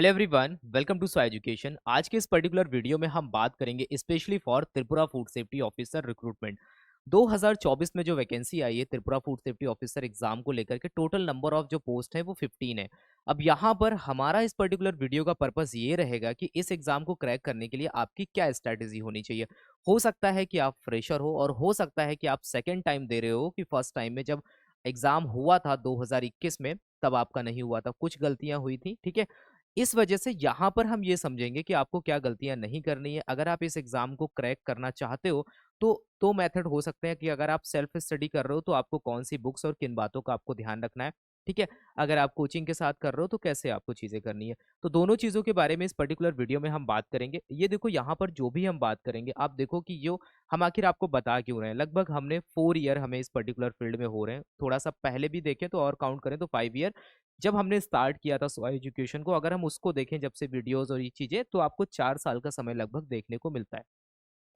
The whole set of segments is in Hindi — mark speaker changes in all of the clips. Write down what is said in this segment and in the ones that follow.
Speaker 1: हेलो एवरीवन, वेलकम टू स्वाई एजुकेशन। आज के इस पर्टिकुलर वीडियो में हम बात करेंगे specially for Tripura food safety officer recruitment. 2024 में जो वैकेंसी आई है Tripura food safety officer exam को लेकर के, टोटल नंबर ऑफ जो पोस्ट है वो 15 है। अब यहाँ पर हमारा इस पर्टिकुलर वीडियो का पर्पस ये रहेगा कि इस एग्जाम को क्रैक करने के लिए आपकी क्या स्ट्रैटेजी होनी चाहिए। हो सकता है कि आप फ्रेशर हो और हो सकता है कि आप सेकेंड टाइम दे रहे हो, कि फर्स्ट टाइम में जब एग्जाम हुआ था 2021 में तब आपका नहीं हुआ था, कुछ गलतियां हुई थी, ठीक है। इस वजह से यहाँ पर हम ये समझेंगे कि आपको क्या गलतियां नहीं करनी है। अगर आप इस एग्जाम को क्रैक करना चाहते हो तो मेथड हो सकते हैं कि अगर आप सेल्फ स्टडी कर रहे हो तो आपको कौन सी बुक्स और किन बातों का आपको ध्यान रखना है, ठीक है। अगर आप कोचिंग के साथ कर रहे हो तो कैसे आपको चीजें करनी है। तो दोनों चीजों के बारे में इस पर्टिकुलर वीडियो में हम बात करेंगे। ये देखो, यहाँ पर जो भी हम बात करेंगे आप देखो कि जो हम आखिर आपको बता क्यों रहे हैं। लगभग हमने 4 ईयर हमें इस पर्टिकुलर फील्ड में हो रहे हैं, थोड़ा सा पहले भी देखें तो और काउंट करें तो 5 ईयर। जब हमने स्टार्ट किया था स्वाई एजुकेशन को, अगर हम उसको देखें जब से वीडियोस और ये चीजें, तो आपको 4 साल का समय लगभग देखने को मिलता है।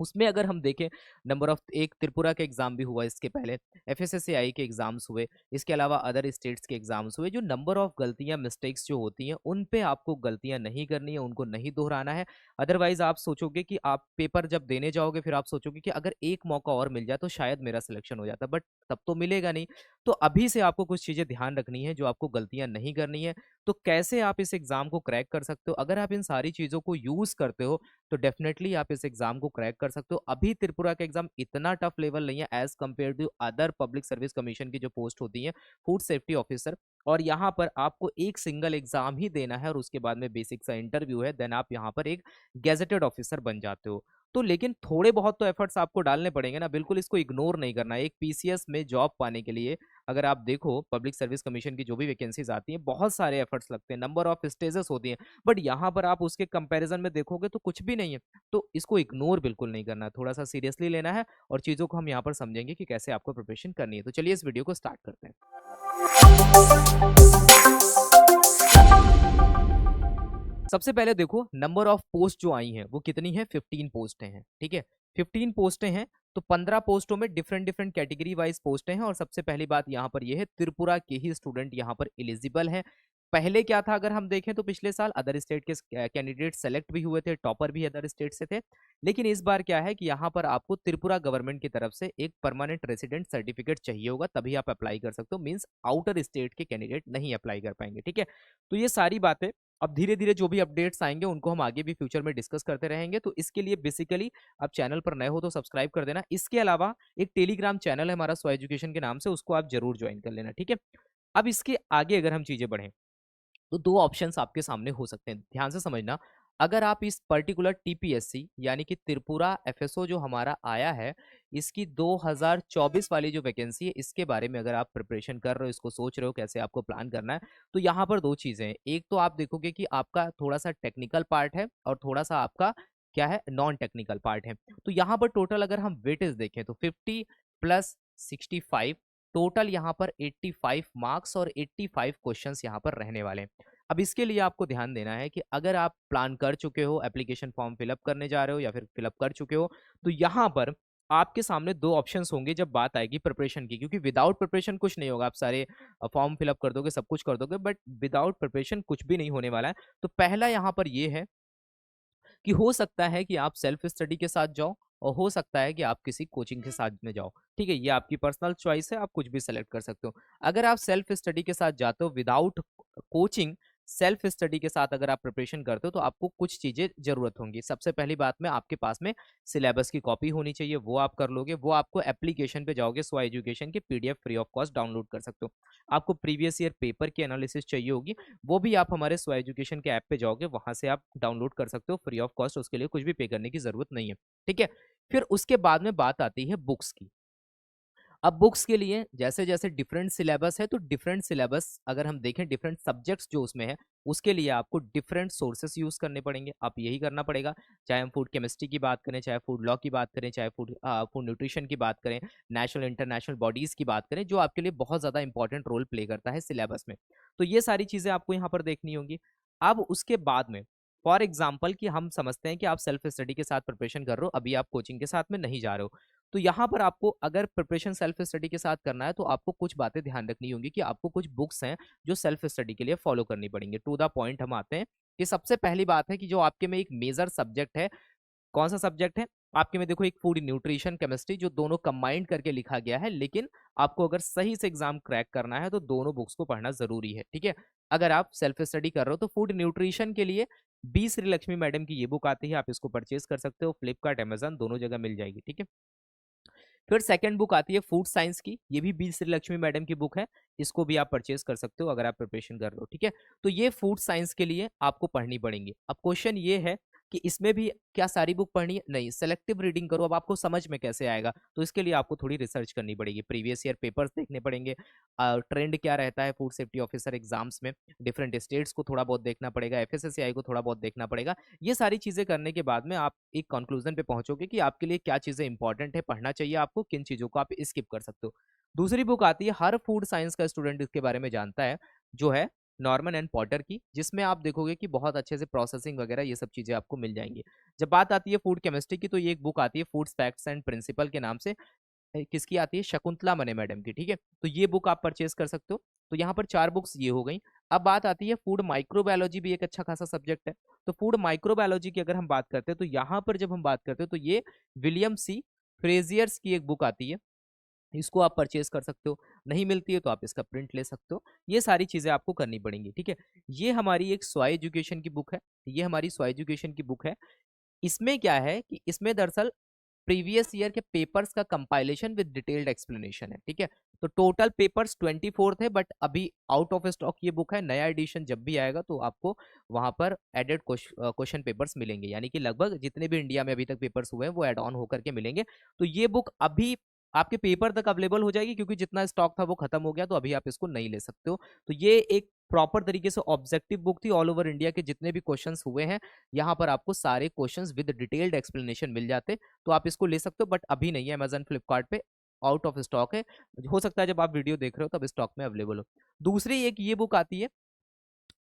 Speaker 1: उसमें अगर हम देखें, नंबर ऑफ एक त्रिपुरा का एग्जाम भी हुआ इसके पहले, एफएसएसएआई के एग्जाम्स हुए, इसके अलावा अदर स्टेट्स के एग्जाम्स हुए। जो नंबर ऑफ गलतियां मिस्टेक्स जो होती हैं उन पे आपको गलतियां नहीं करनी है, उनको नहीं दोहराना है। अदरवाइज आप सोचोगे कि आप पेपर जब देने जाओगे फिर आप सोचोगे कि अगर एक मौका और मिल जाए तो शायद मेरा सिलेक्शन हो जाता, बट तब तो मिलेगा नहीं। तो अभी से आपको कुछ चीजें ध्यान रखनी है जो आपको गलतियां नहीं करनी है। तो कैसे आप इस एग्जाम को क्रैक कर सकते हो, अगर आप इन सारी चीजों को यूज करते हो तो डेफिनेटली आप इस एग्जाम को क्रैक कर सकते हो। अभी त्रिपुरा का एग्जाम इतना टफ लेवल नहीं है as compare to other public service commission की जो पोस्ट होती है फूड सेफ्टी ऑफिसर। और यहाँ पर आपको एक सिंगल एग्जाम ही देना है और उसके बाद में बेसिक सा इंटरव्यू है, देन आप यहाँ पर एक गेजेटेड ऑफिसर बन जाते हो। तो लेकिन थोड़े बहुत तो एफर्ट्स आपको डालने पड़ेंगे ना, बिल्कुल इसको इग्नोर नहीं करना है। एक पीसीएस में जॉब पाने के लिए अगर आप देखो पब्लिक सर्विस कमीशन की जो भी वैकेंसीज आती हैं, बहुत सारे एफर्ट्स लगते हैं, नंबर ऑफ स्टेजेस होती हैं, बट यहाँ पर आप उसके कंपैरिजन में देखोगे तो कुछ भी नहीं है। तो इसको इग्नोर बिल्कुल नहीं करना है, थोड़ा सा सीरियसली लेना है और चीज़ों को हम यहाँ पर समझेंगे कि कैसे आपको प्रिपरेशन करनी है। तो चलिए इस वीडियो को स्टार्ट करते हैं। सबसे पहले देखो, नंबर ऑफ पोस्ट जो आई हैं वो कितनी है, 15 पोस्टें हैं, ठीक है। 15 पोस्टें हैं तो 15 पोस्टों में डिफरेंट डिफरेंट कैटेगरी वाइज पोस्टें हैं। और सबसे पहली बात यहाँ पर यह है, त्रिपुरा के ही स्टूडेंट यहाँ पर एलिजिबल हैं। पहले क्या था, अगर हम देखें तो पिछले साल अदर स्टेट के कैंडिडेट सेलेक्ट भी हुए थे, टॉपर भी अदर स्टेट से थे। लेकिन इस बार क्या है कि यहाँ पर आपको त्रिपुरा गवर्नमेंट की तरफ से एक परमानेंट रेसिडेंट सर्टिफिकेट चाहिए होगा, तभी आप अप्लाई कर सकते हो। मीन्स आउटर स्टेट के कैंडिडेट नहीं अप्लाई कर पाएंगे, ठीक है। तो ये सारी बातें अब धीरे धीरे जो भी अपडेट्स आएंगे उनको हम आगे भी फ्यूचर में डिस्कस करते रहेंगे। तो इसके लिए बेसिकली आप चैनल पर नए हो तो सब्सक्राइब कर देना। इसके अलावा एक टेलीग्राम चैनल है हमारा स्वाई एजुकेशन के नाम से, उसको आप जरूर ज्वाइन कर लेना, ठीक है। अब इसके आगे अगर हम चीजें बढ़ें तो दो ऑप्शंस आपके सामने हो सकते हैं, ध्यान से समझना। अगर आप इस पर्टिकुलर टीपीएससी यानी कि त्रिपुरा एफएसओ जो हमारा आया है, इसकी 2024 वाली जो वैकेंसी है, इसके बारे में अगर आप प्रिपरेशन कर रहे हो, इसको सोच रहे हो कैसे आपको प्लान करना है, तो यहाँ पर दो चीजें हैं। एक तो आप देखोगे कि आपका थोड़ा सा टेक्निकल पार्ट है और थोड़ा सा आपका क्या है, नॉन टेक्निकल पार्ट है। तो यहाँ पर टोटल अगर हम वेटेज देखें तो 50 प्लस 65, टोटल यहाँ पर 85 मार्क्स और 85 क्वेश्चंस यहाँ पर रहने वाले हैं। अब इसके लिए आपको ध्यान देना है कि अगर आप प्लान कर चुके हो, एप्लीकेशन फॉर्म फिलअप करने जा रहे हो या फिर फिलअप कर चुके हो, तो यहाँ पर आपके सामने दो ऑप्शंस होंगे जब बात आएगी प्रिपरेशन की। क्योंकि विदाउट प्रिपरेशन कुछ नहीं होगा, आप सारे फॉर्म फिलअप कर दोगे, सब कुछ कर दोगे, बट विदाउट प्रिपरेशन कुछ भी नहीं होने वाला है। तो पहला यहाँ पर ये है कि हो सकता है कि आप सेल्फ स्टडी के साथ जाओ और हो सकता है कि आप किसी कोचिंग के साथ में जाओ, ठीक है। ये आपकी पर्सनल चॉइस है, आप कुछ भी सेलेक्ट कर सकते हो। अगर आप सेल्फ स्टडी के साथ जाते हो विदाउट कोचिंग, सेल्फ स्टडी के साथ अगर आप प्रिपरेशन करते हो तो आपको कुछ चीजें जरूरत होंगी। सबसे पहली बात में आपके पास में सिलेबस की कॉपी होनी चाहिए, वो आप कर लोगे। वो आपको एप्लीकेशन पे जाओगे, स्वाई एजुकेशन की PDF free of cost download कर सकते हो। आपको प्रीवियस ईयर पेपर की एनालिसिस चाहिए होगी, वो भी आप हमारे स्वाई एजुकेशन के ऐप पे जाओगे, वहां से आप डाउनलोड कर सकते हो फ्री ऑफ कॉस्ट, उसके लिए कुछ भी पे करने की जरूरत नहीं है, ठीक है। फिर उसके बाद में बात आती है बुक्स की। अब बुक्स के लिए जैसे जैसे डिफरेंट सिलेबस है, तो डिफरेंट सिलेबस अगर हम देखें, डिफरेंट सब्जेक्ट्स जो उसमें है, उसके लिए आपको डिफरेंट सोर्सेस यूज करने पड़ेंगे। आप यही करना पड़ेगा, चाहे हम फूड केमिस्ट्री की बात करें, चाहे फूड लॉ की बात करें, चाहे फूड न्यूट्रिशन की बात करें, नेशनल इंटरनेशनल बॉडीज की बात करें, जो आपके लिए बहुत ज्यादा इंपॉर्टेंट रोल प्ले करता है सिलेबस में। तो ये सारी चीजें आपको यहाँ पर देखनी होंगी। अब उसके बाद में फॉर एग्जाम्पल कि हम समझते हैं कि आप सेल्फ स्टडी के साथ प्रिपरेशन कर रहे हो, अभी आप कोचिंग के साथ में नहीं जा रहे हो, तो यहाँ पर आपको अगर प्रिपरेशन सेल्फ स्टडी के साथ करना है तो आपको कुछ बातें ध्यान रखनी होंगी कि आपको कुछ बुक्स हैं जो सेल्फ स्टडी के लिए फॉलो करनी पड़ेंगे। टू द पॉइंट हम आते हैं कि सबसे पहली बात है कि जो आपके में एक मेजर सब्जेक्ट है, कौन सा सब्जेक्ट है आपके में, देखो एक फूड न्यूट्रिशन केमिस्ट्री, जो दोनों कंबाइंड करके लिखा गया है, लेकिन आपको अगर सही से एग्जाम क्रैक करना है तो दोनों बुक्स को पढ़ना जरूरी है, ठीक है। अगर आप सेल्फ स्टडी कर रहे हो तो फूड न्यूट्रिशन के लिए बी श्री लक्ष्मी मैडम की ये बुक आती है, आप इसको परचेज कर सकते हो, फ्लिपकार्ट अमेजन दोनों जगह मिल जाएगी, ठीक है। फिर सेकंड बुक आती है फूड साइंस की, ये भी बी श्री लक्ष्मी मैडम की बुक है, इसको भी आप परचेज कर सकते हो अगर आप प्रिपरेशन कर रहे हो, ठीक है। तो ये फूड साइंस के लिए आपको पढ़नी पड़ेंगी। अब क्वेश्चन ये है कि इसमें भी क्या सारी बुक पढ़नी है? नहीं, सेलेक्टिव रीडिंग करो। अब आपको समझ में कैसे आएगा? तो इसके लिए आपको थोड़ी रिसर्च करनी पड़ेगी, प्रीवियस ईयर पेपर्स देखने पड़ेंगे, ट्रेंड क्या रहता है फूड सेफ्टी ऑफिसर एग्जाम्स में, डिफरेंट स्टेट्स को थोड़ा बहुत देखना पड़ेगा, एफएसएसएआई को थोड़ा बहुत देखना पड़ेगा। ये सारी चीजें करने के बाद में आप एक कंक्लूजन पे पहुंचोगे कि आपके लिए क्या चीजें इंपॉर्टेंट है, पढ़ना चाहिए आपको, किन चीजों को आप स्किप कर सकते हो। दूसरी बुक आती है, हर फूड साइंस का स्टूडेंट इसके बारे में जानता है, जो है नॉर्मन एंड पॉटर की, जिसमें आप देखोगे कि बहुत अच्छे से प्रोसेसिंग वगैरह ये सब चीजें आपको मिल जाएंगी। जब बात आती है फूड केमिस्ट्री की, तो ये एक बुक आती है फूड फैक्ट्स एंड प्रिंसिपल के नाम से, किसकी आती है? शकुंतला मने मैडम की, ठीक है। तो ये बुक आप परचेज कर सकते हो। तो यहाँ पर 4 बुक्स ये हो गई। अब बात आती है फूड माइक्रोबायोलॉजी, भी एक अच्छा खासा सब्जेक्ट है। तो फूड माइक्रोबायोलॉजी की अगर हम बात करते हैं, तो यहाँ पर जब हम बात करते हैं तो ये विलियम सी फ्रेजियर्स की एक बुक आती है, इसको आप परचेज कर सकते हो। नहीं मिलती है तो आप इसका प्रिंट ले सकते हो। ये सारी चीजें आपको करनी पड़ेंगी, ठीक है। ये हमारी एक स्वाई एजुकेशन की बुक है, ये हमारी स्वाई एजुकेशन की बुक है। इसमें क्या है कि इसमें दरअसल प्रीवियस ईयर के पेपर्स का कंपाइलेशन विद डिटेल्ड एक्सप्लेनेशन है, ठीक है। तो टोटल पेपर्स 24 थे, बट अभी आउट ऑफ स्टॉक ये बुक है। नया एडिशन जब भी आएगा तो आपको वहां पर एडेड क्वेश्चन पेपर्स मिलेंगे, यानी कि लगभग जितने भी इंडिया में अभी तक पेपर्स हुए हैं वो एड ऑन होकर के मिलेंगे। तो ये बुक अभी आपके पेपर तक अवेलेबल हो जाएगी, क्योंकि जितना स्टॉक था वो खत्म हो गया, तो अभी आप इसको नहीं ले सकते हो। तो ये एक प्रॉपर तरीके से ऑब्जेक्टिव बुक थी, ऑल ओवर इंडिया के जितने भी क्वेश्चंस हुए हैं यहाँ पर आपको सारे क्वेश्चंस विद डिटेल्ड एक्सप्लेनेशन मिल जाते, तो आप इसको ले सकते हो। बट अभी नहीं है, अमेजन फ्लिपकार्ट पे आउट ऑफ स्टॉक है। हो सकता है जब आप वीडियो देख रहे हो तब स्टॉक में अवेलेबल हो। दूसरी एक ये बुक आती है,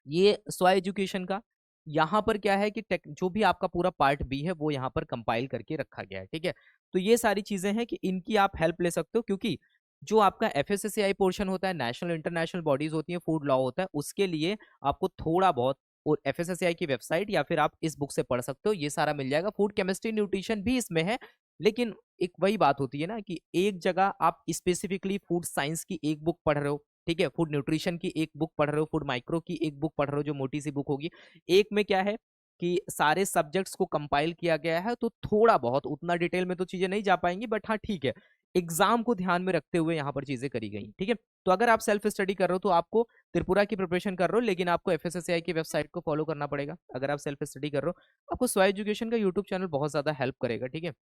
Speaker 1: ये स्वा एजुकेशन का। यहाँ पर क्या है कि जो भी आपका पूरा पार्ट बी है वो यहाँ पर कंपाइल करके रखा गया है, ठीक है। तो ये सारी चीजें हैं कि इनकी आप हेल्प ले सकते हो, क्योंकि जो आपका एफएसएसएआई पोर्शन होता है, नेशनल इंटरनेशनल बॉडीज होती है, फूड लॉ होता है, उसके लिए आपको थोड़ा बहुत और एफएसएसएआई की वेबसाइट या फिर आप इस बुक से पढ़ सकते हो, ये सारा मिल जाएगा। फूड केमिस्ट्री न्यूट्रिशन भी इसमें है, लेकिन एक वही बात होती है ना कि एक जगह आप स्पेसिफिकली फूड साइंस की एक बुक पढ़ रहे हो, ठीक है, फूड न्यूट्रिशन की एक बुक पढ़ रहे हो, फूड माइक्रो की एक बुक पढ़ रहे हो जो मोटी सी बुक होगी। एक में क्या है कि सारे सब्जेक्ट्स को कंपाइल किया गया है, तो थोड़ा बहुत उतना डिटेल में तो चीजें नहीं जा पाएंगी, बट हाँ ठीक है, एग्जाम को ध्यान में रखते हुए यहाँ पर चीजें करी गई, ठीक है। तो अगर आप सेल्फ स्टडी कर रहे हो तो आपको त्रिपुरा की प्रिपरेशन कर रहे हो, लेकिन आपको एफएसएसएआई की वेबसाइट को फॉलो करना पड़ेगा। अगर आप सेल्फ स्टडी कर रहे हो, आपको स्वाई एजुकेशन का यूट्यूब चैनल बहुत ज्यादा हेल्प करेगा, ठीक है।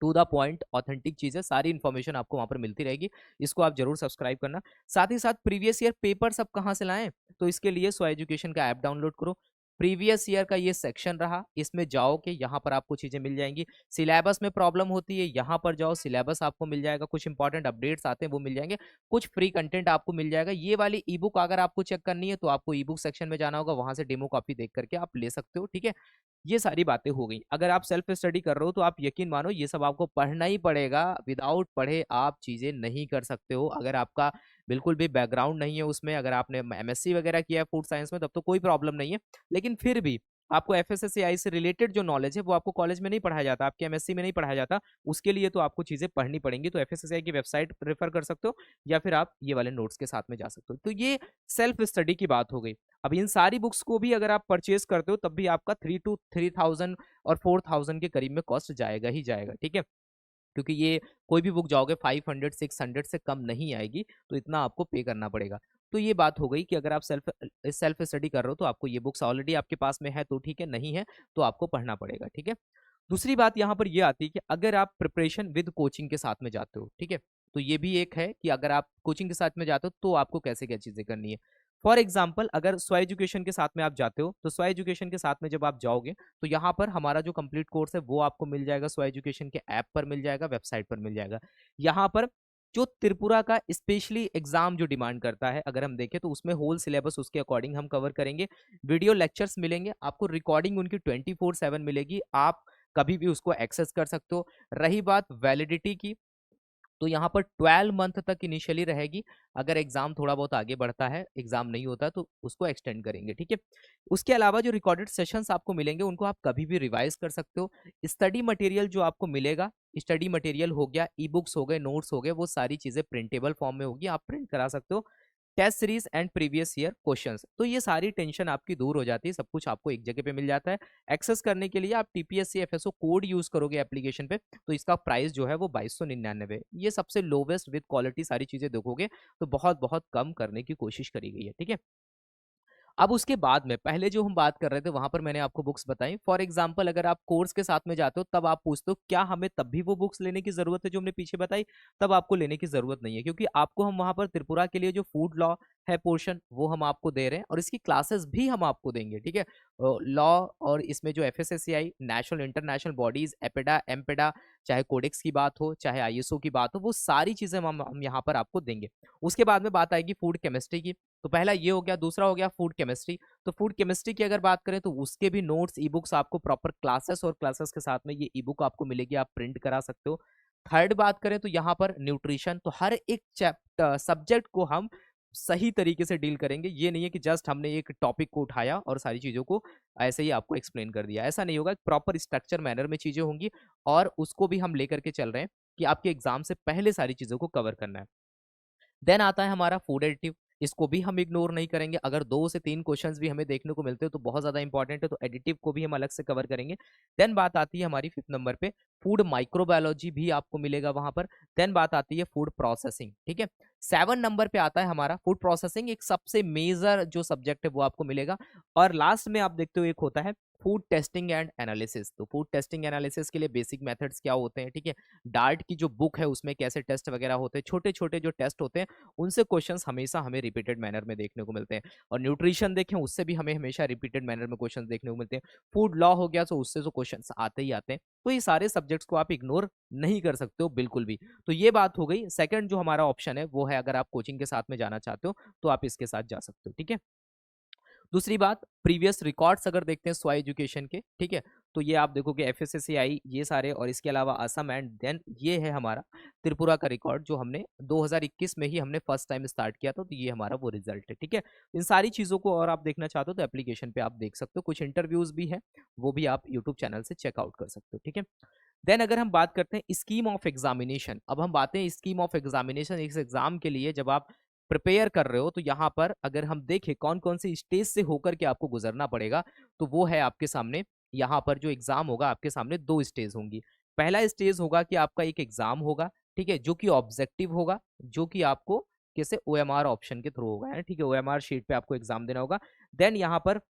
Speaker 1: टू द पॉइंट ऑथेंटिक चीजें, सारी इन्फॉर्मेशन आपको वहां पर मिलती रहेगी, इसको आप जरूर सब्सक्राइब करना। साथ ही साथ प्रीवियस ईयर पेपर सब कहाँ से लाएं, तो इसके लिए सो एजुकेशन का ऐप डाउनलोड करो। प्रीवियस ईयर का ये सेक्शन रहा, इसमें जाओ कि यहाँ पर आपको चीजें मिल जाएंगी। सिलेबस में प्रॉब्लम होती है, यहाँ पर जाओ, सिलेबस आपको मिल जाएगा, कुछ इंपॉर्टेंट अपडेट्स आते हैं वो मिल जाएंगे, कुछ फ्री कंटेंट आपको मिल जाएगा। ये वाली ई बुक अगर आपको चेक करनी है तो आपको ई बुक सेक्शन में जाना होगा, वहां से डेमो कॉपी देख करके आप ले सकते हो, ठीक है। ये सारी बातें हो गई। अगर आप सेल्फ स्टडी कर रहे हो तो आप यकीन मानो ये सब आपको पढ़ना ही पड़ेगा, विदाउट पढ़े आप चीजें नहीं कर सकते हो। अगर आपका बिल्कुल भी बैकग्राउंड नहीं है उसमें, अगर आपने एमएससी वगैरह किया है फूड साइंस में, तब तो कोई प्रॉब्लम नहीं है, लेकिन फिर भी आपको एफएसएसएआई से रिलेटेड जो नॉलेज है वो आपको कॉलेज में नहीं पढ़ाया जाता, आपके एमएससी में नहीं पढ़ाया जाता, उसके लिए तो आपको चीजें पढ़नी पड़ेंगी। तो एफएसएसएआई की वेबसाइट रेफर कर सकते हो, या फिर आप ये वाले नोट्स के साथ में जा सकते हो। तो ये सेल्फ स्टडी की बात हो गई। अब इन सारी बुक्स को भी अगर आप परचेज करते हो तब भी आपका 3 to 3,000 और 4,000 के करीब में कॉस्ट जाएगा ही जाएगा, ठीक है। क्योंकि ये कोई भी बुक जाओगे 500 600 से कम नहीं आएगी, तो इतना आपको पे करना पड़ेगा। तो ये बात हो गई कि अगर आप सेल्फ सेल्फ स्टडी कर रहे हो तो आपको ये बुक्स ऑलरेडी आपके पास में है तो ठीक है, नहीं है तो आपको पढ़ना पड़ेगा, ठीक है। दूसरी बात यहाँ पर ये आती है कि अगर आप प्रिपरेशन विद कोचिंग के साथ में जाते हो, ठीक है, तो ये भी एक है कि अगर आप कोचिंग के साथ में जाते हो तो आपको कैसे क्या चीजें करनी है। फॉर एग्जाम्पल, अगर स्वा एजुकेशन के साथ में आप जाते हो तो स्वा एजुकेशन के साथ में जब आप जाओगे तो यहाँ पर हमारा जो कंप्लीट कोर्स है वो आपको मिल जाएगा, स्वा एजुकेशन के ऐप पर मिल जाएगा, वेबसाइट पर मिल जाएगा। यहाँ पर जो त्रिपुरा का स्पेशली एग्जाम जो डिमांड करता है, अगर हम देखें तो उसमें होल सिलेबस उसके अकॉर्डिंग हम कवर करेंगे। वीडियो लेक्चर्स मिलेंगे आपको, रिकॉर्डिंग उनकी 24/7 मिलेगी, आप कभी भी उसको एक्सेस कर सकते हो। रही बात वैलिडिटी की, तो यहाँ पर 12 मंथ तक इनिशियली रहेगी। अगर एग्जाम थोड़ा बहुत आगे बढ़ता है, एग्जाम नहीं होता तो उसको एक्सटेंड करेंगे, ठीक है। उसके अलावा जो रिकॉर्डेड सेशंस आपको मिलेंगे उनको आप कभी भी रिवाइज कर सकते हो। स्टडी मटेरियल जो आपको मिलेगा, स्टडी मटेरियल हो गया, ई बुक्स हो गए, नोट्स हो गए, वो सारी चीजें प्रिंटेबल फॉर्म में होगी, आप प्रिंट करा सकते हो। Test series and previous year questions, तो ये सारी टेंशन आपकी दूर हो जाती है, सब कुछ आपको एक जगह पे मिल जाता है। एक्सेस करने के लिए आप टीपीएससी एफएसओ कोड यूज करोगे एप्लीकेशन पे, तो इसका प्राइस जो है वो 2299। ये सबसे लोवेस्ट विद क्वालिटी, सारी चीजें देखोगे तो बहुत बहुत कम करने की कोशिश करी गई है, ठीक है। अब उसके बाद में पहले जो हम बात कर रहे थे वहां पर मैंने आपको बुक्स बताई। फॉर एग्जांपल अगर आप कोर्स के साथ में जाते हो तब आप पूछते हो क्या हमें तब भी वो बुक्स लेने की जरूरत है जो हमने पीछे बताई, तब आपको लेने की जरूरत नहीं है, क्योंकि आपको हम वहां पर त्रिपुरा के लिए जो फूड लॉ है पोर्शन वो हम आपको दे रहे हैं और इसकी क्लासेस भी हम आपको देंगे, ठीक है। लॉ और इसमें जो एफएसएससीआई, नेशनल इंटरनेशनल बॉडीज, एपेडा, एमपेडा, चाहे कोडेक्स की बात हो चाहे आईएसओ की बात हो, वो सारी चीजें हम यहाँ पर आपको देंगे। उसके बाद में बात आएगी फूड केमिस्ट्री की, तो पहला ये हो गया, दूसरा हो गया फूड केमिस्ट्री। तो फूड केमिस्ट्री की अगर बात करें तो उसके भी नोट्स, ई बुक्स आपको प्रॉपर क्लासेस और क्लासेस के साथ में ये ई बुक आपको मिलेगी, आप प्रिंट करा सकते हो। थर्ड बात करें तो यहाँ पर न्यूट्रिशन, तो हर एक चैप्टर सब्जेक्ट को हम सही तरीके से डील करेंगे। ये नहीं है कि जस्ट हमने एक टॉपिक को उठाया और सारी चीजों को ऐसे ही आपको एक्सप्लेन कर दिया, ऐसा नहीं होगा। प्रॉपर स्ट्रक्चर मैनर में चीजें होंगी और उसको भी हम लेकर के चल रहे हैं कि आपके एग्जाम से पहले सारी चीजों को कवर करना है। देन आता है हमारा फूड एडिटिव, इसको भी हम इग्नोर नहीं करेंगे। अगर 2 से 3 क्वेश्चंस भी हमें देखने को मिलते हैं तो बहुत ज्यादा इंपॉर्टेंट है, तो एडिटिव को भी हम अलग से कवर करेंगे। देन बात आती है हमारी 5th नंबर पे, फूड माइक्रोबायोलॉजी भी आपको मिलेगा वहां पर। देन बात आती है फूड प्रोसेसिंग, ठीक है। 7 नंबर पे आता है हमारा फूड प्रोसेसिंग, एक सबसे मेजर जो सब्जेक्ट है वो आपको मिलेगा। और लास्ट में आप देखते हो एक होता है फूड टेस्टिंग एंड एनालिसिस। तो फूड टेस्टिंग एनालिसिस के लिए बेसिक मेथड्स क्या होते हैं, ठीक है। डार्ट की जो बुक है उसमें कैसे टेस्ट वगैरह होते हैं, छोटे छोटे जो टेस्ट होते हैं उनसे क्वेश्चंस हमेशा हमें रिपीटेड मैनर में देखने को मिलते हैं। और न्यूट्रिशन देखें उससे भी हमें हमेशा रिपीटेड मैनर में क्वेश्चंस देखने को मिलते हैं। फूड लॉ हो गया तो उससे तो क्वेश्चंस आते ही आते हैं। तो ये सारे सब्जेक्ट्स को आप इग्नोर नहीं कर सकते हो बिल्कुल भी। तो ये बात हो गई। सेकंड जो हमारा ऑप्शन है वो है अगर आप कोचिंग के साथ में जाना चाहते हो तो आप इसके साथ जा सकते हो, ठीक है। दूसरी बात, प्रीवियस रिकॉर्ड्स अगर देखते हैं स्वा एजुकेशन के, ठीक है, तो ये आप देखोगे एफएसएससीआई ये सारे, और इसके अलावा असम, एंड देन ये है हमारा त्रिपुरा का रिकॉर्ड जो हमने 2021 में ही हमने फर्स्ट टाइम स्टार्ट किया था, तो ये हमारा वो रिजल्ट है, ठीक है। इन सारी चीजों को और आप देखना चाहते हो तो एप्लीकेशन पे आप देख सकते हो, कुछ इंटरव्यूज भी है वो भी आप यूट्यूब चैनल से चेकआउट कर सकते हो, ठीक है। देन अगर हम बात करते हैं स्कीम ऑफ एग्जामिनेशन, अब हम बातें स्कीम ऑफ एग्जामिनेशन, इस एग्जाम के लिए जब आप प्रिपेयर कर रहे हो तो यहाँ पर अगर हम देखें कौन कौन सी स्टेज से होकर के आपको गुजरना पड़ेगा, तो वो है आपके सामने। यहाँ पर जो एग्जाम होगा आपके सामने 2 स्टेज होंगी। पहला स्टेज होगा कि आपका एक एग्जाम होगा, ठीक है, जो कि ऑब्जेक्टिव होगा, जो कि आपको कैसे ओएमआर ऑप्शन के थ्रू होगा, है ठीक है, ओएमआर शीट पे आपको एग्जाम देना होगा। देन यहाँ पर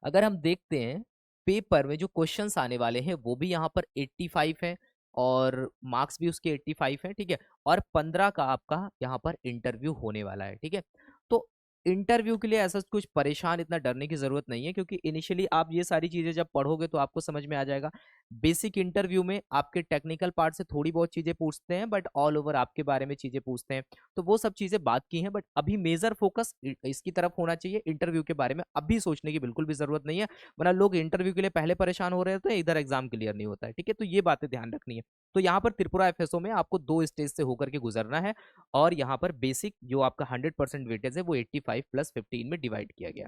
Speaker 1: अगर हम देखते हैं पेपर में जो क्वेश्चंस आने वाले हैं वो भी यहाँ पर 85 है और मार्क्स भी उसके 85 है, ठीक है। और 15 का आपका यहाँ पर इंटरव्यू होने वाला है, ठीक है। तो इंटरव्यू के लिए ऐसा कुछ परेशान इतना डरने की जरूरत नहीं है, क्योंकि इनिशियली आप ये सारी चीजें जब पढ़ोगे तो आपको समझ में आ जाएगा। बेसिक इंटरव्यू में आपके टेक्निकल पार्ट से थोड़ी बहुत चीजें पूछते हैं, बट ऑल ओवर आपके बारे में चीजें पूछते हैं, तो वो सब चीजें बात की हैं। बट अभी मेजर फोकस इसकी तरफ होना चाहिए, इंटरव्यू के बारे में अभी सोचने की बिल्कुल भी जरूरत नहीं है, वरना लोग इंटरव्यू के लिए पहले परेशान हो रहे होते हैं, इधर एग्जाम क्लियर नहीं होता है, ठीक है। तो ये बातें ध्यान रखनी है। तो यहाँ पर त्रिपुरा एफएसओ में आपको 2 स्टेज से होकर के गुजरना है, और यहाँ पर बेसिक जो आपका 100% वेटेज है वो 85 + 15 में डिवाइड किया गया।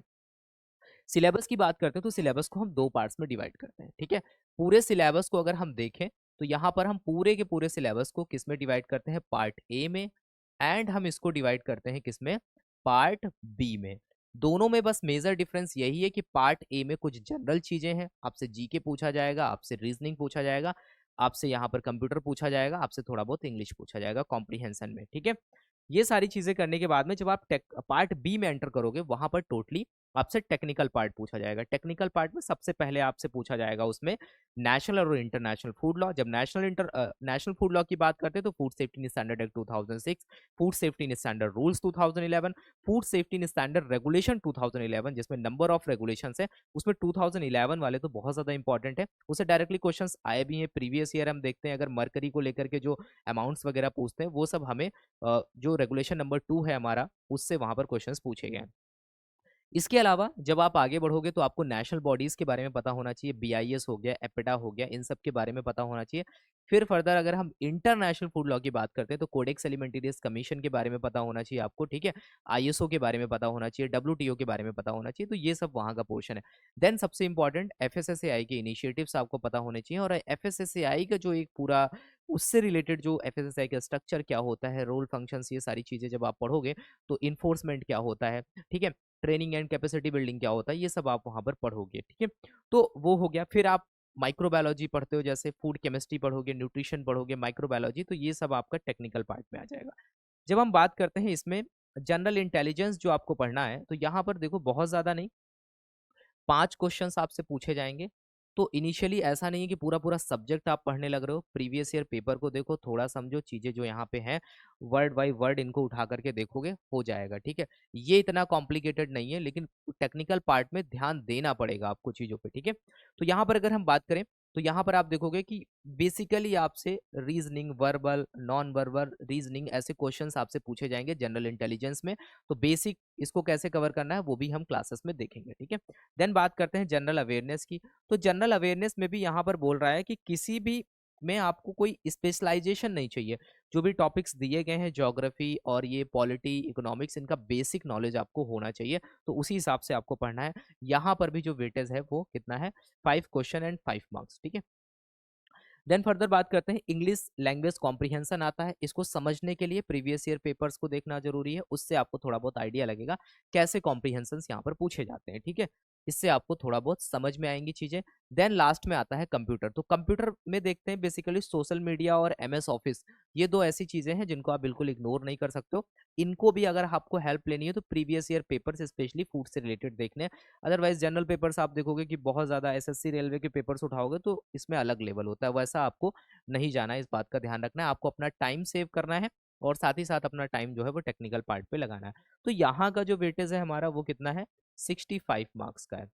Speaker 1: सिलेबस की बात करते हैं तो सिलेबस को हम 2 पार्ट्स में डिवाइड करते हैं, ठीक है। पूरे सिलेबस को अगर हम देखें तो यहाँ पर हम पूरे के पूरे सिलेबस को किस में डिवाइड करते हैं, पार्ट ए में, एंड हम इसको डिवाइड करते हैं किस में, पार्ट बी में। दोनों में बस मेजर डिफरेंस यही है कि पार्ट ए में कुछ जनरल चीजें हैं, आपसे जीके पूछा जाएगा, आपसे रीजनिंग पूछा जाएगा, आपसे यहाँ पर कंप्यूटर पूछा जाएगा, आपसे थोड़ा बहुत इंग्लिश पूछा जाएगा कॉम्प्रिहेंशन में, ठीक है। ये सारी चीजें करने के बाद में जब आप पार्ट बी में एंटर करोगे वहां पर टोटली आपसे टेक्निकल पार्ट पूछा जाएगा। टेक्निकल पार्ट में सबसे पहले आपसे पूछा जाएगा उसमें नेशनल और इंटरनेशनल फूड लॉ। जब नेशनल फूड लॉ की बात करते हैं तो food safety standard act 2006, food safety standard rules 2011, food safety standard regulation 2011, जिसमें नंबर ऑफ रेगुलेशन है, उसमें 2011 वाले तो बहुत ज्यादा इंपॉर्टेंट है, उससे डायरेक्टली क्वेश्चन आए भी हैं। प्रीवियस ईयर हम देखते हैं अगर मरकरी को लेकर के जो अमाउंट्स वगैरह पूछते हैं वो सब हमें जो रेगुलेशन नंबर 2 है हमारा उससे वहां पर क्वेश्चंस पूछे गए हैं। इसके अलावा जब आप आगे बढ़ोगे तो आपको नेशनल बॉडीज के बारे में पता होना चाहिए, बीआईएस हो गया, एपेटा हो गया, इन सब के बारे में पता होना चाहिए। फिर फर्दर अगर हम इंटरनेशनल फूड लॉ की बात करते हैं तो कोडेक्स एलिमेंटेरियस कमीशन के बारे में पता होना चाहिए आपको, ठीक है। आईएसओ के बारे में पता होना चाहिए, डब्ल्यूटीओ के बारे में पता होना चाहिए, तो ये सब वहाँ का पोर्शन है। देन सबसे इंपॉर्टेंट एफएसएसएआई के इनिशिएटिव्स आपको पता होने चाहिए, और एफएसएसएआई का जो एक पूरा उससे रिलेटेड जो एफएसएसएआई का स्ट्रक्चर क्या होता है, रोल फंक्शंस, ये सारी चीजें जब आप पढ़ोगे तो इन्फोर्समेंट क्या होता है, ठीक है, ट्रेनिंग एंड कैपेसिटी बिल्डिंग क्या होता है, ये सब आप वहां पर पढ़ोगे, ठीक है। तो वो हो गया। फिर आप माइक्रोबायोलॉजी पढ़ते हो, जैसे फूड केमिस्ट्री पढ़ोगे, न्यूट्रिशन पढ़ोगे, माइक्रोबायोलॉजी, तो ये सब आपका टेक्निकल पार्ट में आ जाएगा। जब हम बात करते हैं इसमें जनरल इंटेलिजेंस जो आपको पढ़ना है, तो यहाँ पर देखो बहुत ज्यादा नहीं, 5 क्वेश्चंस आपसे पूछे जाएंगे। तो इनिशियली ऐसा नहीं है कि पूरा पूरा सब्जेक्ट आप पढ़ने लग रहे हो, प्रीवियस ईयर पेपर को देखो, थोड़ा समझो चीजें जो यहाँ पे हैं, वर्ड बाय वर्ड इनको उठा करके देखोगे, हो जाएगा, ठीक है। ये इतना कॉम्प्लिकेटेड नहीं है, लेकिन टेक्निकल पार्ट में ध्यान देना पड़ेगा आपको चीजों पे, ठीक है। तो यहाँ पर अगर हम बात करें तो यहाँ पर आप देखोगे कि बेसिकली आपसे reasoning, verbal, non verbal reasoning, ऐसे क्वेश्चंस आपसे पूछे जाएंगे जनरल इंटेलिजेंस में। तो बेसिक इसको कैसे कवर करना है वो भी हम क्लासेस में देखेंगे, ठीक है। देन बात करते हैं जनरल अवेयरनेस की। तो जनरल अवेयरनेस में भी यहाँ पर बोल रहा है कि किसी भी में आपको कोई स्पेशलाइजेशन नहीं चाहिए। जो भी टॉपिक्स दिए गए हैं, ज्योग्राफी और ये पॉलिटी, इकोनॉमिक्स, इनका बेसिक नॉलेज आपको होना चाहिए, तो उसी हिसाब से आपको पढ़ना है। यहाँ पर भी जो वेटेज है वो कितना है, 5 क्वेश्चन एंड 5 मार्क्स, ठीक है। देन फर्दर बात करते हैं, इंग्लिश लैंग्वेज कॉम्प्रिहेंशन आता है। इसको समझने के लिए प्रीवियस ईयर पेपर्स को देखना जरूरी है, उससे आपको थोड़ा बहुत आइडिया लगेगा कैसे कॉम्प्रिहेंशन यहाँ पर पूछे जाते हैं, ठीक है। इससे आपको थोड़ा बहुत समझ में आएंगी चीजें। देन लास्ट में आता है कंप्यूटर। तो कंप्यूटर में देखते हैं बेसिकली सोशल मीडिया और एमएस ऑफिस, ये दो ऐसी चीजें हैं जिनको आप बिल्कुल इग्नोर नहीं कर सकते हो। इनको भी अगर आपको हेल्प लेनी है तो previous year papers specially food से रिलेटेड देखने हैं। अदरवाइज जनरल पेपर्स आप देखोगे कि बहुत ज्यादा एसएससी रेलवे के पेपर्स उठाओगे तो इसमें अलग लेवल होता है, वैसा आपको नहीं जाना है। इस बात का ध्यान रखना है, आपको अपना टाइम सेव करना है और साथ ही साथ अपना टाइम जो है वो टेक्निकल पार्ट पे लगाना है। तो यहाँ का जो वेटेज है हमारा वो कितना है, 65 मार्क्स का है,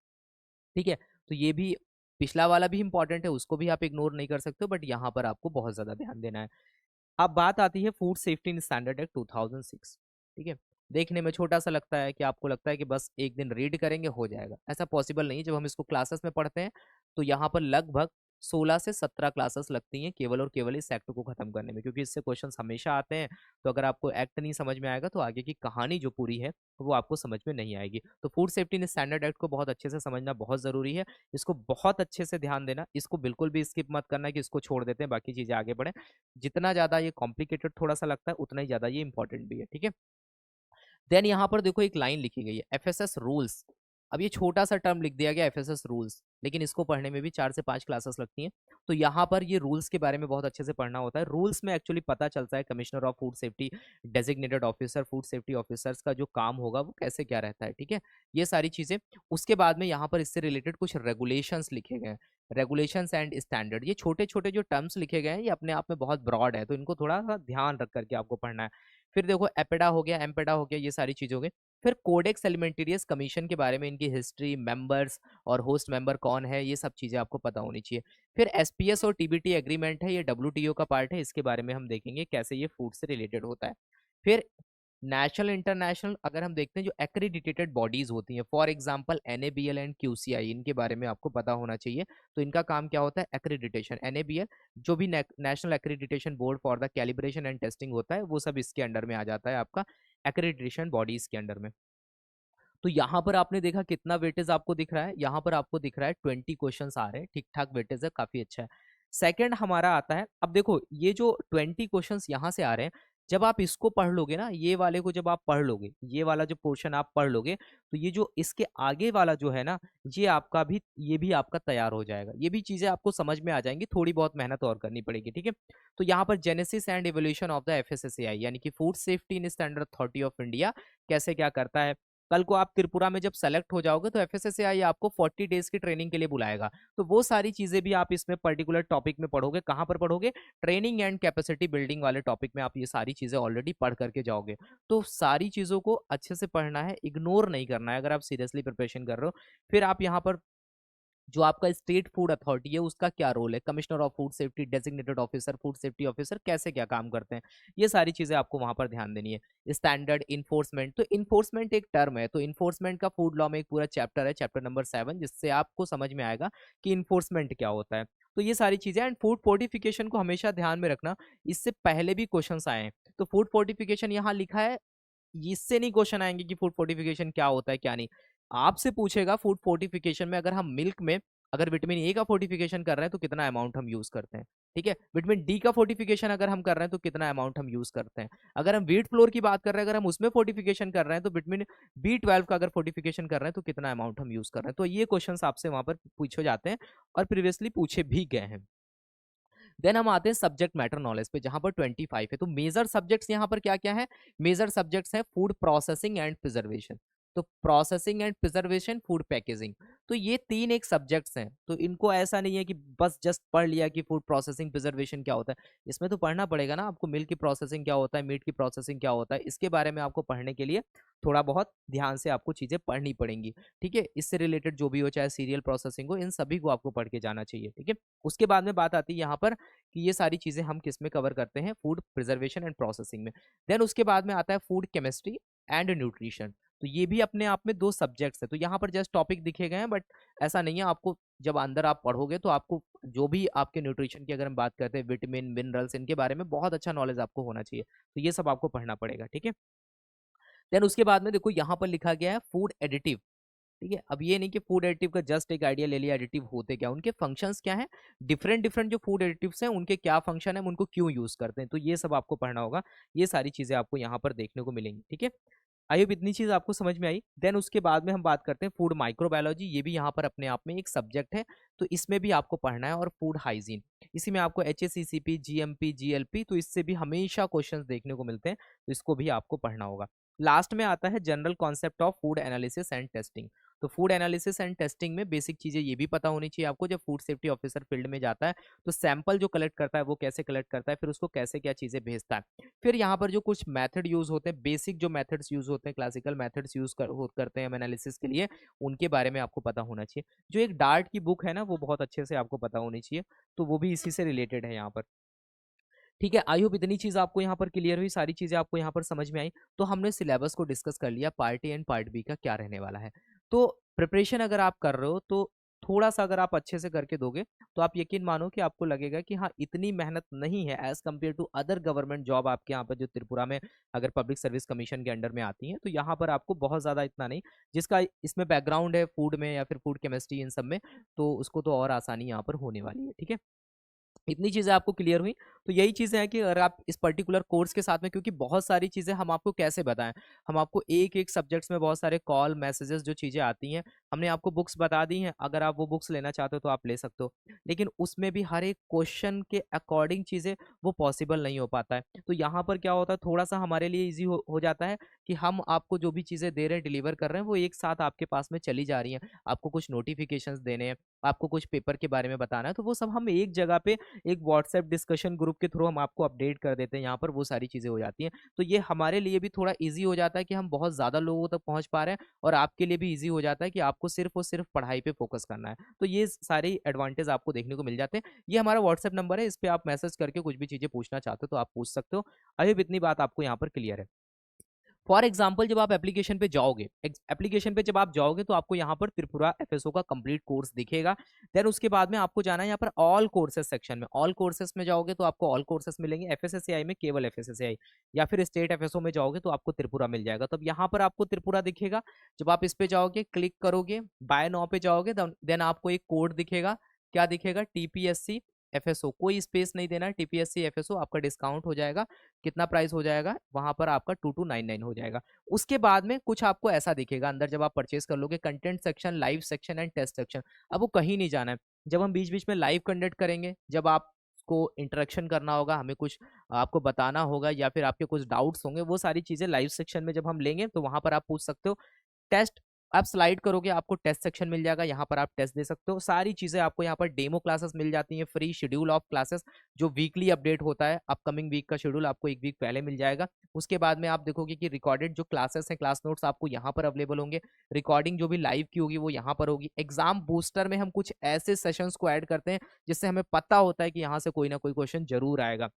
Speaker 1: ठीक है। तो ये भी, पिछला वाला भी इंपॉर्टेंट है, उसको भी आप इग्नोर नहीं कर सकते हो, बट यहाँ पर आपको बहुत ज्यादा ध्यान देना है। अब बात आती है food safety in standard act 2006, ठीक है। देखने में छोटा सा लगता है कि आपको लगता है कि बस एक दिन रीड करेंगे हो जाएगा, ऐसा पॉसिबल नहीं है। जब हम इसको क्लासेस में पढ़ते हैं तो यहाँ पर लगभग 16 से 17 क्लासेस लगती हैं केवल और केवल इस एक्ट को खत्म करने में, क्योंकि इससे क्वेश्चंस हमेशा आते हैं। तो अगर आपको एक्ट नहीं समझ में आएगा तो आगे की कहानी जो पूरी है वो आपको समझ में नहीं आएगी। तो food safety in standard act को बहुत अच्छे से समझना बहुत जरूरी है। इसको बहुत अच्छे से ध्यान देना, इसको बिल्कुल भी स्किप मत करना कि इसको छोड़ देते हैं बाकी चीजें आगे बढ़े। जितना ज्यादा ये कॉम्प्लिकेटेड थोड़ा सा लगता है उतना ही ज्यादा ये इंपॉर्टेंट भी है, ठीक है। देन यहाँ पर देखो एक लाइन लिखी गई है, एफएसएस रूल्स। अब ये छोटा सा टर्म लिख दिया गया एफएसएस रूल्स, लेकिन इसको पढ़ने में भी 4 से 5 क्लासेस लगती हैं। तो यहाँ पर ये रूल्स के बारे में बहुत अच्छे से पढ़ना होता है। रूल्स में एक्चुअली पता चलता है commissioner of food safety, designated officer, food safety officers का जो काम होगा वो कैसे क्या रहता है, ठीक है। ये सारी चीजें। उसके बाद में यहाँ पर इससे रिलेटेड कुछ रेगुलेशंस लिखे गए हैं, रेगुलेशंस एंड स्टैंडर्ड। ये छोटे छोटे जो टर्म्स लिखे गए हैं ये अपने आप में बहुत ब्रॉड है, तो इनको थोड़ा सा ध्यान रख करके आपको पढ़ना है। फिर देखो एपेडा हो गया, एम्पेडा हो गया, ये सारी चीजें हो गई। फिर कोडेक्स एलिमेंटेरियस कमीशन के बारे में, इनकी हिस्ट्री, मेंबर्स और होस्ट मेंबर कौन है, ये सब चीजें आपको पता होनी चाहिए। फिर एसपीएस और टीबीटी एग्रीमेंट है, ये डब्ल्यूटीओ का पार्ट है, इसके बारे में हम देखेंगे कैसे ये फूड से रिलेटेड होता है। फिर नेशनल इंटरनेशनल अगर हम देखते हैं जो एक्रेडिटेटेड बॉडीज होती हैं, for example NABL and QCI, इनके बारे में आपको पता होना चाहिए। तो इनका काम क्या होता है, एक्रेडिटेशन। एनएबीएल जो भी national accreditation board for the calibration and testing होता है, वो सब इसके अंडर में आ जाता है, आपका एक्रेडिटेशन बॉडीज के अंडर में। तो यहाँ पर आपने देखा कितना वेटेज आपको दिख रहा है, यहाँ पर आपको दिख रहा है 20 क्वेश्चंस आ रहे हैं, ठीक ठाक वेटेज है, काफी अच्छा है। सेकंड हमारा आता है, अब देखो ये जो 20 क्वेश्चंस यहाँ से आ रहे हैं, जब आप इसको पढ़ लोगे ना, ये वाले को जब आप पढ़ लोगे, ये वाला जो पोर्शन आप पढ़ लोगे, तो ये जो इसके आगे वाला जो है ना, ये आपका भी, ये भी आपका तैयार हो जाएगा, ये भी चीजें आपको समझ में आ जाएंगी, थोड़ी बहुत मेहनत और करनी पड़ेगी, ठीक है। तो यहाँ पर genesis and evolution of the FSSAI, यानी कि food safety in standard authority of India कैसे क्या करता है। कल को आप त्रिपुरा में जब सेलेक्ट हो जाओगे तो एफएसएसएआई आपको 40 डेज की ट्रेनिंग के लिए बुलाएगा। तो वो सारी चीजें भी आप इसमें पर्टिकुलर टॉपिक में पढ़ोगे। कहाँ पर पढ़ोगे, ट्रेनिंग एंड कैपेसिटी बिल्डिंग वाले टॉपिक में आप ये सारी चीजें ऑलरेडी पढ़ करके जाओगे। तो सारी चीजों को अच्छे से पढ़ना है, इग्नोर नहीं करना है अगर आप सीरियसली प्रिपरेशन कर रहे हो। फिर आप यहाँ पर जो आपका स्टेट फूड अथॉरिटी है उसका क्या रोल है, commissioner of food safety, designated officer, food safety officer कैसे क्या काम करते हैं, ये सारी चीजें आपको वहां पर ध्यान देनी है। स्टैंडर्ड इन्फोर्समेंट, तो इन्फोर्समेंट एक टर्म है, तो इन्फोर्समेंट का फूड लॉ में एक पूरा चैप्टर है, चैप्टर नंबर 7, जिससे आपको समझ में आएगा कि इन्फोर्समेंट क्या होता है। तो ये सारी चीजें, एंड फूड फोर्टिफिकेशन को हमेशा ध्यान में रखना, इससे पहले भी क्वेश्चंस आए हैं। तो फूड फोर्टिफिकेशन यहाँ लिखा है, इससे नहीं क्वेश्चन आएंगे कि फूड फोर्टिफिकेशन क्या होता है क्या नहीं। आपसे पूछेगा फूड फोर्टिफिकेशन में, अगर हम मिल्क में अगर विटामिन ए का फोर्टिफिकेशन कर रहे हैं तो कितना अमाउंट हम यूज करते हैं, ठीक है। विटामिन डी का फोर्टिफिकेशन अगर हम कर रहे हैं तो कितना अमाउंट हम यूज करते हैं। अगर हम व्हीट फ्लोर की बात कर रहे हैं, अगर हम उसमें फोर्टिफिकेशन कर रहे हैं तो विटामिन B12 का अगर फोर्टिफिकेशन कर रहे हैं तो कितना अमाउंट हम यूज कर रहे हैं। तो ये क्वेश्चन आपसे वहां पर पूछे जाते हैं और प्रीवियसली पूछे भी गए हैं। देन हम आते हैं सब्जेक्ट मैटर नॉलेज पे, जहां पर 25 है। तो मेजर सब्जेक्ट्स यहाँ पर क्या क्या है, मेजर सब्जेक्ट्स हैं फूड प्रोसेसिंग एंड प्रिजर्वेशन, तो processing and preservation, food packaging, तो ये 3 एक सब्जेक्ट्स हैं। तो इनको ऐसा नहीं है कि बस जस्ट पढ़ लिया कि फूड प्रोसेसिंग प्रिजर्वेशन क्या होता है, इसमें तो पढ़ना पड़ेगा ना आपको, मिल्क की प्रोसेसिंग क्या होता है, मीट की प्रोसेसिंग क्या होता है, इसके बारे में आपको पढ़ने के लिए थोड़ा बहुत ध्यान से आपको चीजें पढ़नी पड़ेंगी, ठीक है। इससे रिलेटेड जो भी हो, चाहे सीरियल प्रोसेसिंग हो, इन सभी को आपको पढ़ के जाना चाहिए, ठीक है। उसके बाद में बात आती है यहाँ पर कि ये सारी चीजें हम किस में कवर करते हैं, फूड प्रिजर्वेशन एंड प्रोसेसिंग में। देन उसके बाद में आता है फूड केमिस्ट्री एंड न्यूट्रिशन, तो ये भी अपने आप में 2 सब्जेक्ट्स है। तो यहाँ पर जस्ट टॉपिक दिखे गए हैं, बट ऐसा नहीं है, आपको जब अंदर आप पढ़ोगे तो आपको जो भी आपके न्यूट्रिशन की अगर हम बात करते हैं, विटामिन मिनरल्स, इनके बारे में बहुत अच्छा नॉलेज आपको होना चाहिए, तो ये सब आपको पढ़ना पड़ेगा, ठीक है। देन उसके बाद में देखो यहाँ पर लिखा गया है फूड एडिटिव, ठीक है। अब ये नहीं कि फूड एडिटिव का जस्ट एक आइडिया ले लिया, एडिटिव होते क्या, उनके फंक्शंस क्या हैं, डिफरेंट डिफरेंट जो फूड एडिटिव्स हैं उनके क्या फंक्शन है, हम उनको क्यों यूज करते हैं, तो ये सब आपको पढ़ना होगा। ये सारी चीजें आपको यहाँ पर देखने को मिलेंगी, ठीक है। आई होप इतनी चीज आपको समझ में आई। देन उसके बाद में हम बात करते हैं फूड माइक्रोबायोलॉजी, ये भी यहाँ पर अपने आप में एक सब्जेक्ट है, तो इसमें भी आपको पढ़ना है। और फूड हाइजीन, इसी में आपको HACCP, GMP, GLP, तो इससे भी हमेशा क्वेश्चंस देखने को मिलते हैं, तो इसको भी आपको पढ़ना होगा। लास्ट में आता है general concept of food analysis and testing, तो फूड एनालिसिस एंड टेस्टिंग में बेसिक चीजें ये भी पता होनी चाहिए आपको, जब फूड सेफ्टी ऑफिसर फील्ड में जाता है तो सैंपल जो कलेक्ट करता है वो कैसे कलेक्ट करता है, फिर उसको कैसे क्या चीजें भेजता है, फिर यहाँ पर जो कुछ मेथड यूज होते हैं, बेसिक जो मेथड्स यूज होते हैं, क्लासिकल मेथड्स करते हैं हम एनालिसिस के लिए, उनके बारे में आपको पता होना चाहिए। जो एक डार्ट की बुक है ना, वो बहुत अच्छे से आपको पता होनी चाहिए, तो वो भी इसी से रिलेटेड है यहाँ पर, ठीक है। आई होप इतनी चीज आपको यहाँ पर क्लियर हुई, सारी चीजें आपको यहाँ पर समझ में आई। तो हमने सिलेबस को डिस्कस कर लिया, part A and part B का क्या रहने वाला है। तो प्रिपरेशन अगर आप कर रहे हो तो थोड़ा सा अगर आप अच्छे से करके दोगे तो आप यकीन मानो कि आपको लगेगा कि हाँ, इतनी मेहनत नहीं है as compare to other government job आपके यहाँ पर जो त्रिपुरा में अगर पब्लिक सर्विस कमीशन के अंडर में आती हैं, तो यहाँ पर आपको बहुत ज्यादा इतना नहीं, जिसका इसमें बैकग्राउंड है फूड में या फिर फूड केमिस्ट्री इन सब में, तो उसको तो और आसानी यहाँ पर होने वाली है, ठीक है। इतनी चीजें आपको क्लियर हुई। तो यही चीजें हैं कि अगर आप इस पर्टिकुलर कोर्स के साथ में, क्योंकि बहुत सारी चीजें हम आपको कैसे बताएं, हम आपको एक एक सब्जेक्ट्स में बहुत सारे कॉल मैसेजेस जो चीजें आती हैं, हमने आपको बुक्स बता दी हैं, अगर आप वो बुक्स लेना चाहते हो तो आप ले सकते हो, लेकिन उसमें भी हर एक क्वेश्चन के अकॉर्डिंग चीजें वो पॉसिबल नहीं हो पाता है। तो यहाँ पर क्या होता है, थोड़ा सा हमारे लिए ईजी हो जाता है कि हम आपको जो भी चीजें दे रहे हैं, डिलीवर कर रहे हैं, वो एक साथ आपके पास में चली जा रही हैं। आपको कुछ नोटिफिकेशंस देने हैं, आपको कुछ पेपर के बारे में बताना है, तो वो सब हम एक जगह पे एक व्हाट्सएप डिस्कशन ग्रुप के थ्रू हम आपको अपडेट कर देते हैं, यहाँ पर वो सारी चीज़ें हो जाती हैं। तो ये हमारे लिए भी थोड़ा ईजी हो जाता है कि हम बहुत ज़्यादा लोगों तक पहुँच पा रहे हैं, और आपके लिए भी ईजी हो जाता है कि आपको सिर्फ और सिर्फ पढ़ाई पे फोकस करना है। तो ये सारे एडवांटेज आपको देखने को मिल जाते हैं। ये हमारा व्हाट्सएप नंबर है, इस पर आप मैसेज करके कुछ भी चीज़ें पूछना चाहते हो तो आप पूछ सकते हो। आई होप इतनी बात आपको यहाँ पर क्लियर है। फॉर एग्जाम्पल, जब आप एप्लीकेशन पे जाओगे, एप्लीकेशन पे जब आप जाओगे तो आपको यहाँ पर त्रिपुरा FSO का कंप्लीट कोर्स दिखेगा। देन उसके बाद में आपको जाना है यहाँ पर ऑल कोर्सेज सेक्शन में, ऑल कोर्सेज में जाओगे तो आपको ऑल कोर्सेज मिलेंगे, FSSAI में केवल FSSAI, या फिर स्टेट FSO में जाओगे तो आपको त्रिपुरा मिल जाएगा। तो अब यहाँ पर आपको त्रिपुरा दिखेगा, जब आप इस पे जाओगे, क्लिक करोगे, बाय नाउ पे जाओगे, देन आपको एक कोड दिखेगा, क्या दिखेगा, TPSC FSO, कोई स्पेस नहीं देना है, TPSC FSO, आपका डिस्काउंट हो जाएगा, कितना प्राइस हो जाएगा वहां पर आपका 2299 हो जाएगा। उसके बाद में कुछ आपको ऐसा दिखेगा अंदर, जब आप परचेस कर लोगे, content section, live section and test section. अब वो कहीं नहीं जाना है, जब हम बीच बीच में लाइव कंडक्ट करेंगे, जब आप को इंटरेक्शन करना होगा, हमें कुछ आपको बताना होगा या फिर आपके कुछ डाउट्स होंगे, वो सारी चीजें लाइव सेक्शन में जब हम लेंगे तो वहां पर आप पूछ सकते हो। टेस्ट आप स्लाइड करोगे आपको टेस्ट सेक्शन मिल जाएगा, यहाँ पर आप टेस्ट दे सकते हो। सारी चीजें आपको यहाँ पर डेमो क्लासेस मिल जाती हैं, फ्री शेड्यूल ऑफ क्लासेस जो वीकली अपडेट होता है, अपकमिंग वीक का शेड्यूल आपको एक वीक पहले मिल जाएगा। उसके बाद में आप देखोगे कि रिकॉर्डेड जो क्लासेस हैं, क्लास नोट्स आपको यहाँ पर अवेलेबल होंगे। रिकॉर्डिंग जो भी लाइव की होगी वो यहाँ पर होगी। एग्जाम बूस्टर में हम कुछ ऐसे सेशंस को ऐड करते हैं जिससे हमें पता होता है कि यहाँ से कोई ना कोई क्वेश्चन जरूर आएगा,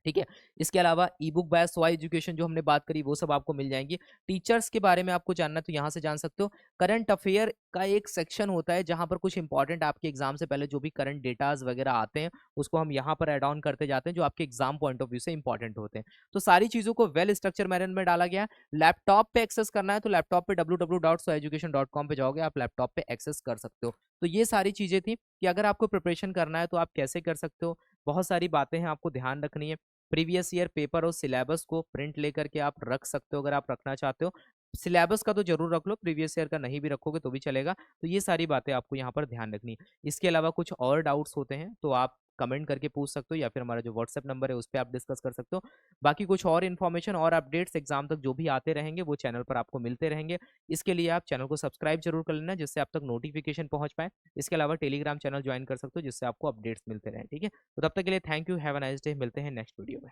Speaker 1: ठीक है। इसके अलावा ई बुक बाय स्वाई एजुकेशन जो हमने बात करी वो सब आपको मिल जाएंगी। टीचर्स के बारे में आपको जानना है तो यहाँ से जान सकते हो। करंट अफेयर का एक सेक्शन होता है जहाँ पर कुछ इंपॉर्टेंट आपके एग्जाम से पहले जो भी करंट डेटाज वगैरह आते हैं उसको हम यहाँ पर एड ऑन करते जाते हैं जो आपके एग्जाम पॉइंट ऑफ व्यू से इंपॉर्टेंट होते हैं। तो सारी चीजों को वेल स्ट्रक्चर मैनर में डाला गया है। लैपटॉप पे एक्सेस करना है तो लैपटॉप पे www.soeducation.com पे जाओगे, आप लैपटॉप पे एक्सेस कर सकते हो। तो ये सारी चीजें थी कि अगर आपको प्रिपरेशन करना है तो आप कैसे कर सकते हो। बहुत सारी बातें हैं आपको ध्यान रखनी है। प्रीवियस ईयर पेपर और सिलेबस को प्रिंट लेकर के आप रख सकते हो अगर आप रखना चाहते हो। सिलेबस का तो जरूर रख लो, प्रीवियस ईयर का नहीं भी रखोगे तो भी चलेगा। तो ये सारी बातें आपको यहाँ पर ध्यान रखनी है। इसके अलावा कुछ और डाउट्स होते हैं तो आप कमेंट करके पूछ सकते हो या फिर हमारा जो व्हाट्सएप नंबर है उस पर आप डिस्कस कर सकते हो। बाकी कुछ और इन्फॉर्मेशन और अपडेट्स एग्जाम तक जो भी आते रहेंगे वो चैनल पर आपको मिलते रहेंगे। इसके लिए आप चैनल को सब्सक्राइब जरूर कर लेना जिससे आप तक नोटिफिकेशन पहुंच पाए। इसके अलावा टेलीग्राम चैनल ज्वाइन कर सकते हो जिससे आपको अपडेट्स मिलते रहें, ठीक है। तो तब तक के लिए thank you, have a nice day, मिलते हैं नेक्स्ट वीडियो में।